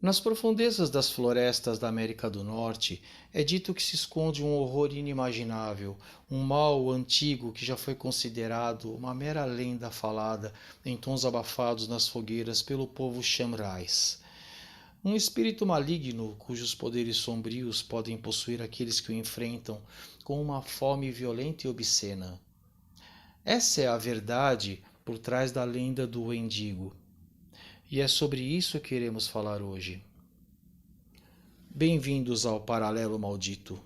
Nas profundezas das florestas da América do Norte, é dito que se esconde um horror inimaginável, um mal antigo que já foi considerado uma mera lenda falada em tons abafados nas fogueiras pelo povo Chamrais. Um espírito maligno cujos poderes sombrios podem possuir aqueles que o enfrentam com uma fome violenta e obscena. Essa é a verdade por trás da lenda do Wendigo. E é sobre isso que iremos falar hoje. Bem-vindos ao Paralelo Maldito.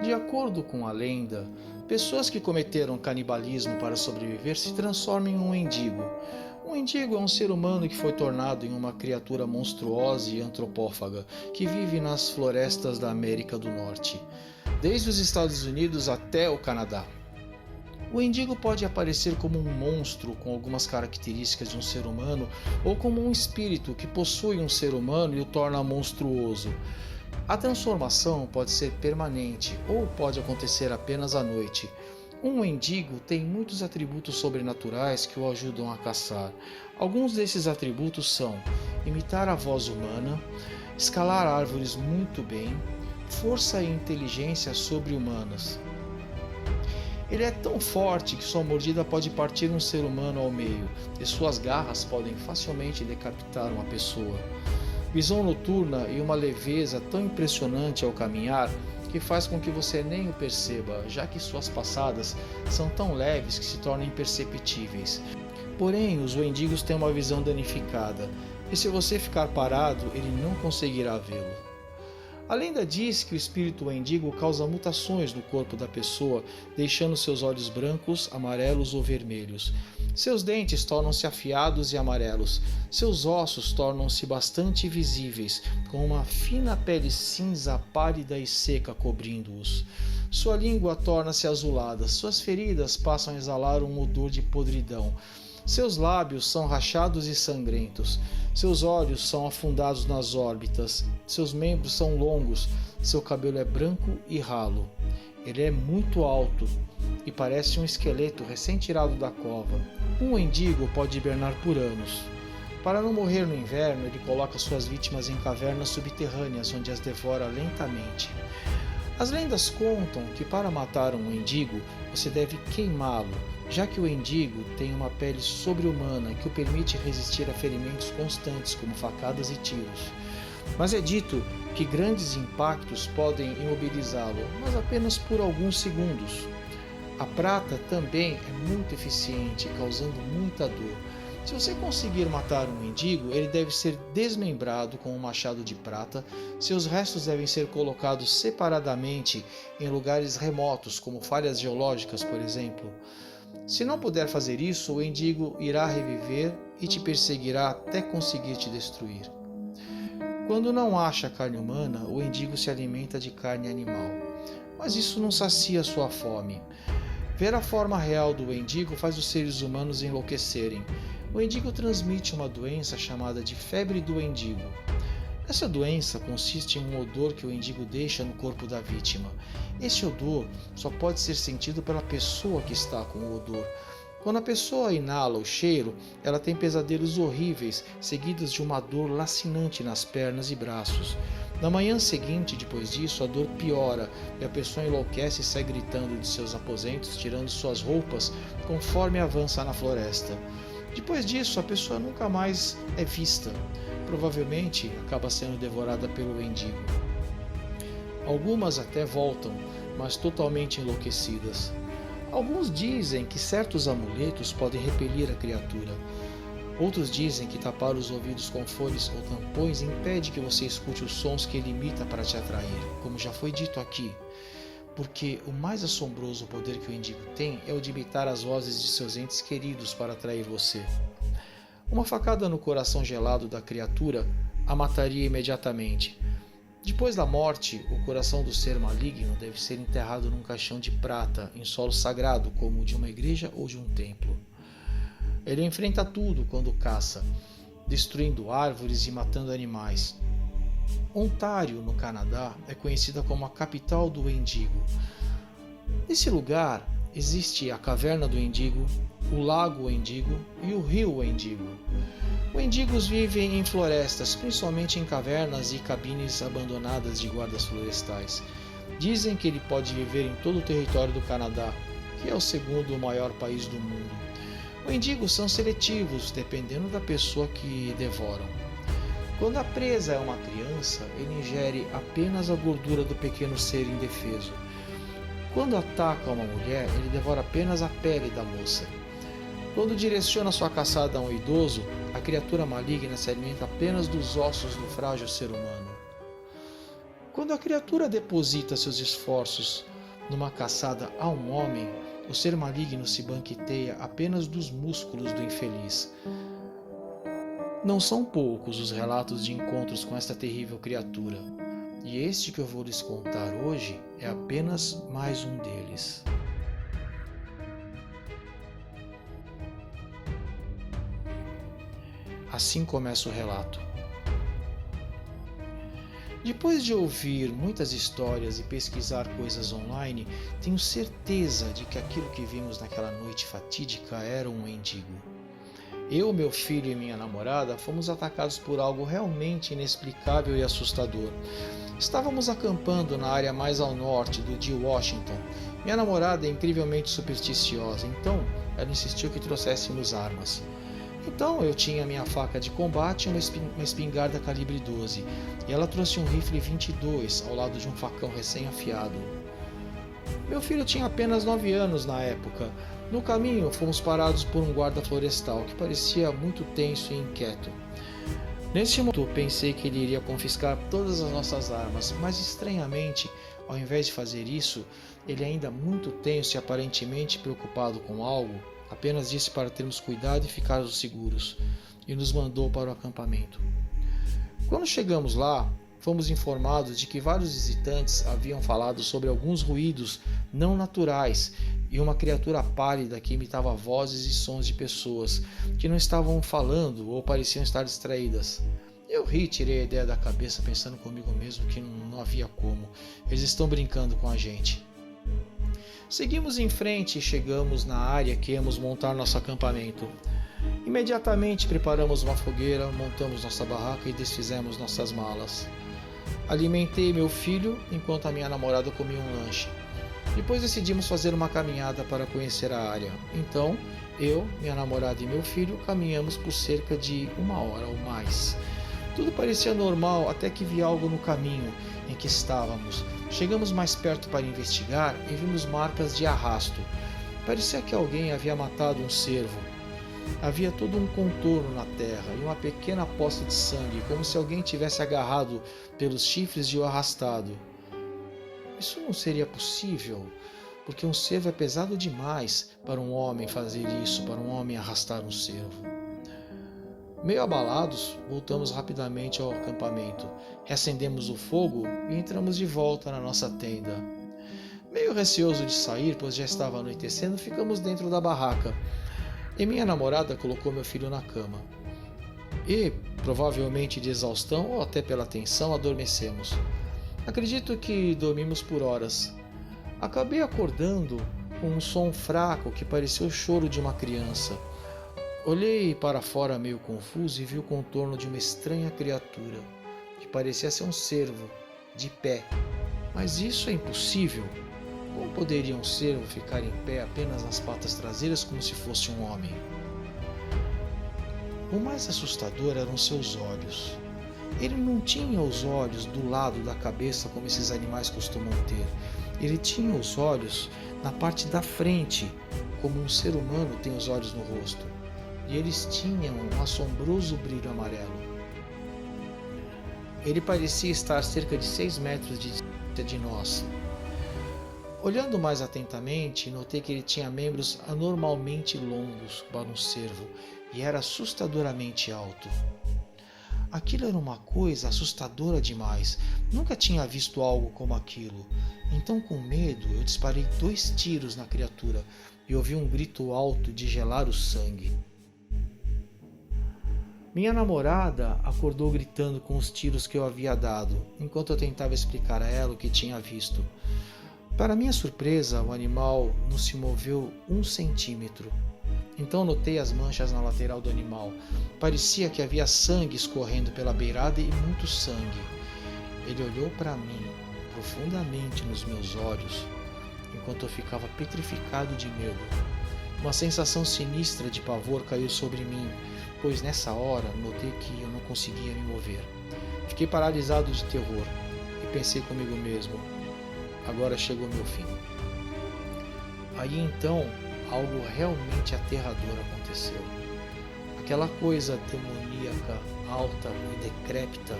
De acordo com a lenda, pessoas que cometeram canibalismo para sobreviver se transformam em um mendigo. Um mendigo é um ser humano que foi tornado em uma criatura monstruosa e antropófaga que vive nas florestas da América do Norte, desde os Estados Unidos até o Canadá. O mendigo pode aparecer como um monstro com algumas características de um ser humano ou como um espírito que possui um ser humano e o torna monstruoso. A transformação pode ser permanente ou pode acontecer apenas à noite. Um mendigo tem muitos atributos sobrenaturais que o ajudam a caçar. Alguns desses atributos são imitar a voz humana, escalar árvores muito bem, força e inteligência sobre-humanas. Ele é tão forte que sua mordida pode partir um ser humano ao meio, e suas garras podem facilmente decapitar uma pessoa. Visão noturna e uma leveza tão impressionante ao caminhar que faz com que você nem o perceba, já que suas passadas são tão leves que se tornam imperceptíveis. Porém, os mendigos têm uma visão danificada, e se você ficar parado, ele não conseguirá vê-lo. A lenda diz que o espírito mendigo causa mutações no corpo da pessoa, deixando seus olhos brancos, amarelos ou vermelhos. Seus dentes tornam-se afiados e amarelos. Seus ossos tornam-se bastante visíveis, com uma fina pele cinza pálida e seca cobrindo-os. Sua língua torna-se azulada. Suas feridas passam a exalar um odor de podridão. Seus lábios são rachados e sangrentos. Seus olhos são afundados nas órbitas. Seus membros são longos. Seu cabelo é branco e ralo. Ele é muito alto e parece um esqueleto recém-tirado da cova. Um mendigo pode hibernar por anos. Para não morrer no inverno, ele coloca suas vítimas em cavernas subterrâneas, onde as devora lentamente. As lendas contam que para matar um mendigo, você deve queimá-lo, já que o mendigo tem uma pele sobre-humana que o permite resistir a ferimentos constantes, como facadas e tiros. Mas é dito que grandes impactos podem imobilizá-lo, mas apenas por alguns segundos. A prata também é muito eficiente, causando muita dor. Se você conseguir matar um mendigo, ele deve ser desmembrado com um machado de prata. Seus restos devem ser colocados separadamente em lugares remotos, como falhas geológicas, por exemplo. Se não puder fazer isso, o mendigo irá reviver e te perseguirá até conseguir te destruir. Quando não acha carne humana, o mendigo se alimenta de carne animal. Mas isso não sacia sua fome. Ver a forma real do mendigo faz os seres humanos enlouquecerem. O mendigo transmite uma doença chamada de febre do mendigo. Essa doença consiste em um odor que o mendigo deixa no corpo da vítima. Esse odor só pode ser sentido pela pessoa que está com o odor. Quando a pessoa inala o cheiro, ela tem pesadelos horríveis, seguidos de uma dor lacinante nas pernas e braços. Na manhã seguinte, depois disso, a dor piora e a pessoa enlouquece e sai gritando de seus aposentos, tirando suas roupas, conforme avança na floresta. Depois disso, a pessoa nunca mais é vista. Provavelmente acaba sendo devorada pelo mendigo. Algumas até voltam, mas totalmente enlouquecidas. Alguns dizem que certos amuletos podem repelir a criatura. Outros dizem que tapar os ouvidos com folhas ou tampões impede que você escute os sons que ele imita para te atrair, como já foi dito aqui. Porque o mais assombroso poder que o mendigo tem é o de imitar as vozes de seus entes queridos para atrair você. Uma facada no coração gelado da criatura a mataria imediatamente. Depois da morte, o coração do ser maligno deve ser enterrado num caixão de prata em solo sagrado, como o de uma igreja ou de um templo. Ele enfrenta tudo quando caça, destruindo árvores e matando animais. Ontário, no Canadá, é conhecida como a capital do Wendigo. Nesse lugar existe a Caverna do Wendigo, o Lago Wendigo e o Rio Wendigo. Wendigos vivem em florestas, principalmente em cavernas e cabines abandonadas de guardas florestais. Dizem que ele pode viver em todo o território do Canadá, que é o segundo maior país do mundo. Wendigos são seletivos, dependendo da pessoa que devoram. Quando a presa é uma criança, ele ingere apenas a gordura do pequeno ser indefeso. Quando ataca uma mulher, ele devora apenas a pele da moça. Quando direciona sua caçada a um idoso, a criatura maligna se alimenta apenas dos ossos do frágil ser humano. Quando a criatura deposita seus esforços numa caçada a um homem, o ser maligno se banqueteia apenas dos músculos do infeliz. Não são poucos os relatos de encontros com esta terrível criatura, e este que eu vou lhes contar hoje é apenas mais um deles. Assim começa o relato. Depois de ouvir muitas histórias e pesquisar coisas online, tenho certeza de que aquilo que vimos naquela noite fatídica era um mendigo. Eu, meu filho e minha namorada fomos atacados por algo realmente inexplicável e assustador. Estávamos acampando na área mais ao norte de Washington. Minha namorada é incrivelmente supersticiosa, então ela insistiu que trouxéssemos armas. Então eu tinha minha faca de combate e uma espingarda calibre 12, e ela trouxe um rifle 22 ao lado de um facão recém-afiado. Meu filho tinha apenas 9 anos na época. No caminho fomos parados por um guarda florestal que parecia muito tenso e inquieto. Nesse momento pensei que ele iria confiscar todas as nossas armas, mas estranhamente, ao invés de fazer isso, ele ainda muito tenso e aparentemente preocupado com algo, apenas disse para termos cuidado e ficarmos seguros, e nos mandou para o acampamento. Quando chegamos lá, fomos informados de que vários visitantes haviam falado sobre alguns ruídos não naturais e uma criatura pálida que imitava vozes e sons de pessoas que não estavam falando ou pareciam estar distraídas. Eu ri e tirei a ideia da cabeça pensando comigo mesmo que não havia como. Eles estão brincando com a gente. Seguimos em frente e chegamos na área que íamos montar nosso acampamento. Imediatamente preparamos uma fogueira, montamos nossa barraca e desfizemos nossas malas. Alimentei meu filho enquanto a minha namorada comia um lanche. Depois decidimos fazer uma caminhada para conhecer a área. Então, eu, minha namorada e meu filho caminhamos por cerca de 1 hora ou mais. Tudo parecia normal até que vi algo no caminho em que estávamos. Chegamos mais perto para investigar e vimos marcas de arrasto. Parecia que alguém havia matado um cervo. Havia todo um contorno na terra e uma pequena poça de sangue, como se alguém tivesse agarrado pelos chifres e o arrastado. Isso não seria possível, porque um cervo é pesado demais para um homem fazer isso, para um homem arrastar um cervo. Meio abalados, voltamos rapidamente ao acampamento, reacendemos o fogo e entramos de volta na nossa tenda. Meio receoso de sair, pois já estava anoitecendo, ficamos dentro da barraca. E minha namorada colocou meu filho na cama. E, provavelmente de exaustão ou até pela tensão, adormecemos. Acredito que dormimos por horas. Acabei acordando com um som fraco que parecia o choro de uma criança. Olhei para fora meio confuso e vi o contorno de uma estranha criatura. que parecia ser um cervo, de pé. Mas isso é impossível. Como poderia um cervo ficar em pé apenas nas patas traseiras como se fosse um homem? O mais assustador eram seus olhos. Ele não tinha os olhos do lado da cabeça como esses animais costumam ter. Ele tinha os olhos na parte da frente, como um ser humano tem os olhos no rosto. E eles tinham um assombroso brilho amarelo. Ele parecia estar a cerca de 6 metros de distância de nós. Olhando mais atentamente, notei que ele tinha membros anormalmente longos para um cervo e era assustadoramente alto. Aquilo era uma coisa assustadora demais. Nunca tinha visto algo como aquilo. Então, com medo, eu disparei 2 tiros na criatura e ouvi um grito alto de gelar o sangue. Minha namorada acordou gritando com os tiros que eu havia dado, enquanto eu tentava explicar a ela o que tinha visto. Para minha surpresa, o animal não se moveu 1 centímetro. Então notei as manchas na lateral do animal. Parecia que havia sangue escorrendo pela beirada e muito sangue. Ele olhou para mim, profundamente nos meus olhos, enquanto eu ficava petrificado de medo. Uma sensação sinistra de pavor caiu sobre mim, pois nessa hora notei que eu não conseguia me mover. Fiquei paralisado de terror e pensei comigo mesmo: agora chegou meu fim. Aí então, algo realmente aterrador aconteceu. Aquela coisa demoníaca, alta e decrépita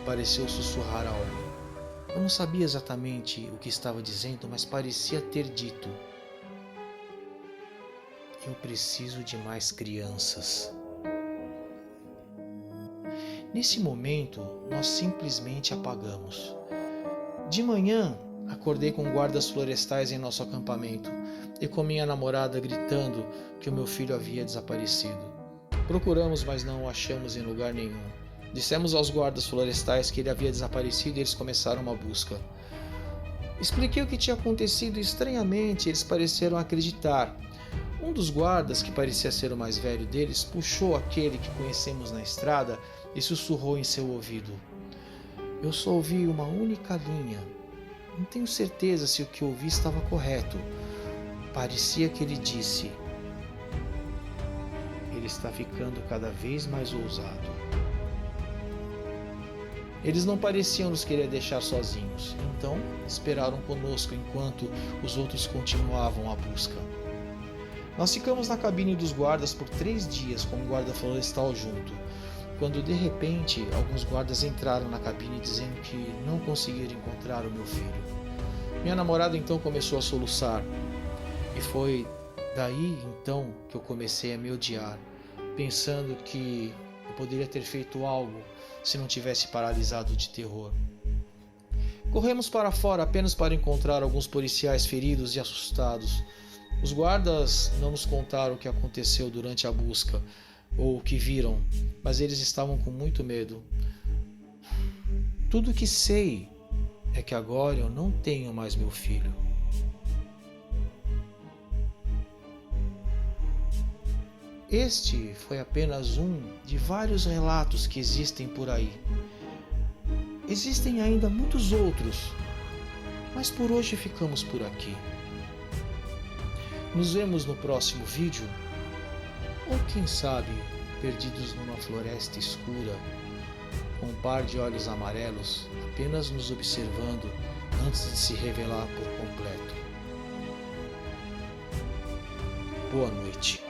pareceu sussurrar algo. Eu não sabia exatamente o que estava dizendo, mas parecia ter dito: eu preciso de mais crianças. Nesse momento, nós simplesmente apagamos. De manhã, acordei com guardas florestais em nosso acampamento e com minha namorada gritando que o meu filho havia desaparecido. Procuramos, mas não o achamos em lugar nenhum. Dissemos aos guardas florestais que ele havia desaparecido e eles começaram uma busca. Expliquei o que tinha acontecido e estranhamente eles pareceram acreditar. Um dos guardas, que parecia ser o mais velho deles, puxou aquele que conhecemos na estrada e sussurrou em seu ouvido: eu só ouvi uma única linha. Não tenho certeza se o que ouvi estava correto. Parecia que ele disse: ele está ficando cada vez mais ousado. Eles não pareciam nos querer deixar sozinhos, então esperaram conosco enquanto os outros continuavam a busca. Nós ficamos na cabine dos guardas por 3 dias com o guarda florestal junto, quando de repente alguns guardas entraram na cabine dizendo que não conseguiram encontrar o meu filho. Minha namorada então começou a soluçar, e foi daí então que eu comecei a me odiar, pensando que eu poderia ter feito algo se não tivesse paralisado de terror. Corremos para fora apenas para encontrar alguns policiais feridos e assustados. Os guardas não nos contaram o que aconteceu durante a busca ou o que viram, mas eles estavam com muito medo. Tudo o que sei é que agora eu não tenho mais meu filho. Este foi apenas um de vários relatos que existem por aí. Existem ainda muitos outros, mas por hoje ficamos por aqui. Nos vemos no próximo vídeo, ou quem sabe, perdidos numa floresta escura, com um par de olhos amarelos apenas nos observando antes de se revelar por completo. Boa noite.